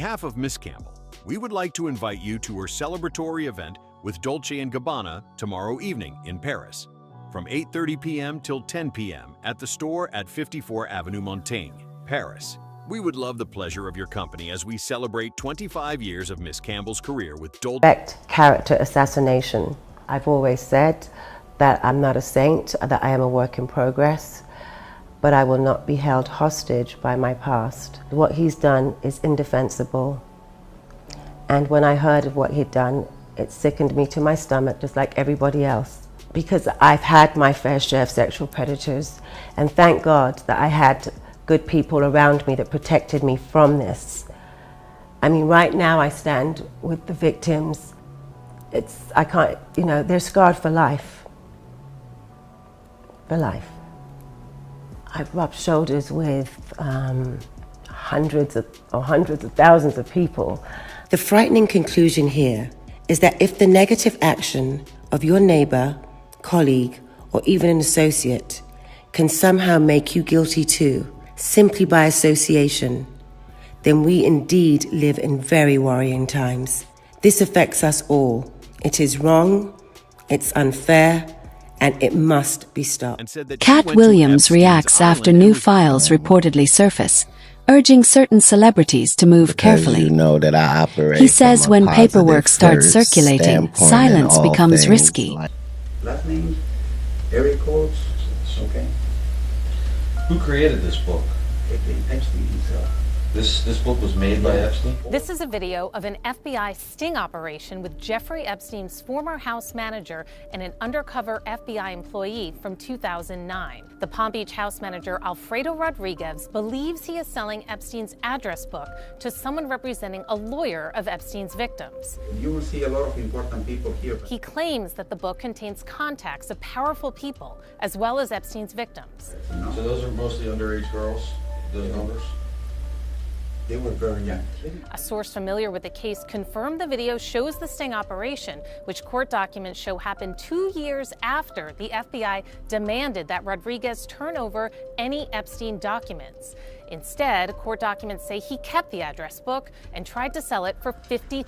On behalf of Miss Campbell, we would like to invite you to her celebratory event with Dolce & Gabbana tomorrow evening in Paris, from 8:30 p.m. till 10 p.m. at the store at 54 Avenue Montaigne, Paris. We would love the pleasure of your company as we celebrate 25 years of Miss Campbell's career with Dolce. Character assassination. I've always said that I'm not a saint, that I am a work in progress, but I will not be held hostage by my past. What he's done is indefensible. And when I heard of what he'd done, it sickened me to my stomach, just like everybody else. Because I've had my fair share of sexual predators, and thank God that I had good people around me that protected me from this. I mean, right now I stand with the victims. I can't, they're scarred for life. For life. I've rubbed shoulders with hundreds of thousands of people. The frightening conclusion here is that if the negative action of your neighbor, colleague, or even an associate can somehow make you guilty too, simply by association, then we indeed live in very worrying times. This affects us all. It is wrong, it's unfair, and it must be stopped. Katt Williams reacts after new files reportedly surface, urging certain celebrities to move carefully. You know that I operate. He says when paperwork starts circulating, silence becomes risky. Last name, area codes, okay. Who created this book? Epstein himself. This book was made by Epstein? This is a video of an FBI sting operation with Jeffrey Epstein's former house manager and an undercover FBI employee from 2009. The Palm Beach house manager, Alfredo Rodriguez, believes he is selling Epstein's address book to someone representing a lawyer of Epstein's victims. You will see a lot of important people here. He claims that the book contains contacts of powerful people, as well as Epstein's victims. So those are mostly underage girls, those numbers? They were very young. A source familiar with the case confirmed the video shows the sting operation, which court documents show happened 2 years after the FBI demanded that Rodriguez turn over any Epstein documents. Instead, court documents say he kept the address book and tried to sell it for $50,000.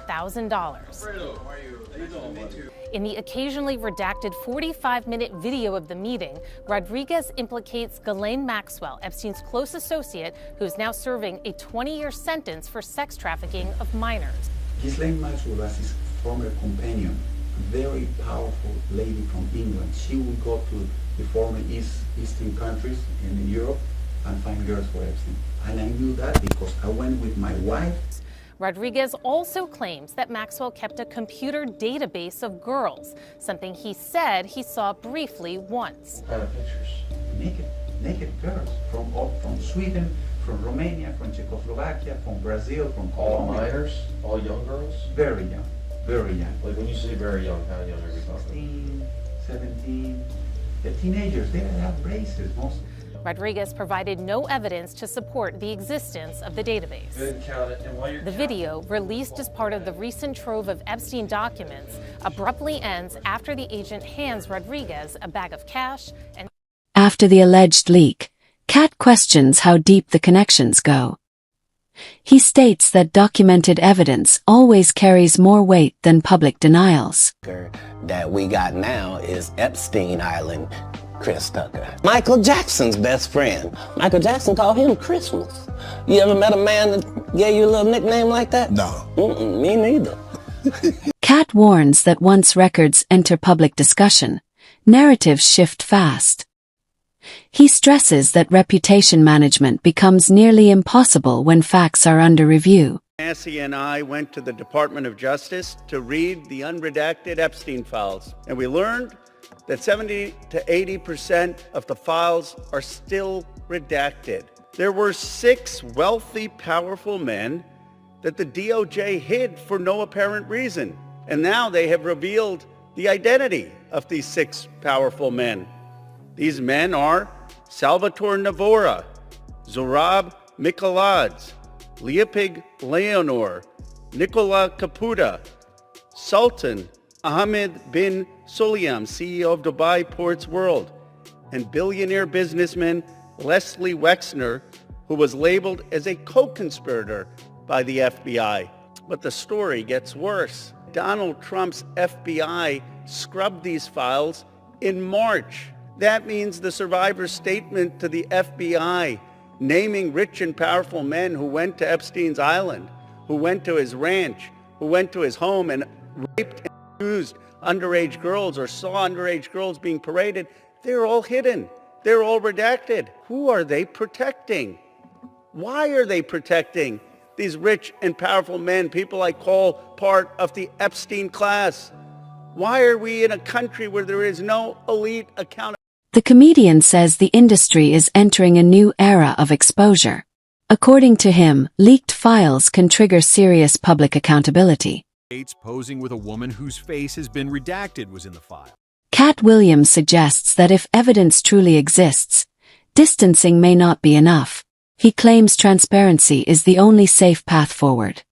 In the occasionally redacted 45-minute video of the meeting, Rodriguez implicates Ghislaine Maxwell, Epstein's close associate, who is now serving a 20-year sentence for sex trafficking of minors. Ghislaine Maxwell was his former companion, a very powerful lady from England. She would go to the former Eastern countries in Europe and find girls for Epstein. And I knew that because I went with my wife. Rodriguez also claims that Maxwell kept a computer database of girls, something he said he saw briefly once. What kind of pictures? Naked girls from Sweden, from Romania, from Czechoslovakia, from Brazil, from All Colombia. minors? All young girls? Very young, very young. Like when you say very young, how young are we talking? 16, 17, the teenagers, they have braces mostly. Rodriguez provided no evidence to support the existence of the database. The video, released as part of the recent trove of Epstein documents, abruptly ends after the agent hands Rodriguez a bag of cash and... After the alleged leak, Katt questions how deep the connections go. He states that documented evidence always carries more weight than public denials. That we got now is Epstein Island Chris Tucker. Michael Jackson's best friend. Michael Jackson called him Christmas. You ever met a man that gave you a little nickname like that? No. Me neither. Katt warns that once records enter public discussion, narratives shift fast. He stresses that reputation management becomes nearly impossible when facts are under review. Nancy and I went to the Department of Justice to read the unredacted Epstein files, and we learned that 70 to 80% of the files are still redacted. There were 6 wealthy, powerful men that the DOJ hid for no apparent reason. And now they have revealed the identity of these 6 powerful men. These men are Salvatore Navora, Zorab Mikoladze, Leopig Leonor, Nicola Caputa, Sultan Ahmed bin Sulayem, CEO of Dubai Ports World, and billionaire businessman Leslie Wexner, who was labeled as a co-conspirator by the FBI. But the story gets worse. Donald Trump's FBI scrubbed these files in March. That means the survivor's statement to the FBI, naming rich and powerful men who went to Epstein's island, who went to his ranch, who went to his home and raped and abused underage girls or saw underage girls being paraded, they're all hidden. They're all redacted. Who are they protecting? Why are they protecting these rich and powerful men, people I call part of the Epstein class? Why are we in a country where there is no elite accountability? The comedian says the industry is entering a new era of exposure. According to him, leaked files can trigger serious public accountability. Posing with a woman whose face has been redacted was in the file. Katt Williams suggests that if evidence truly exists, distancing may not be enough. He claims transparency is the only safe path forward.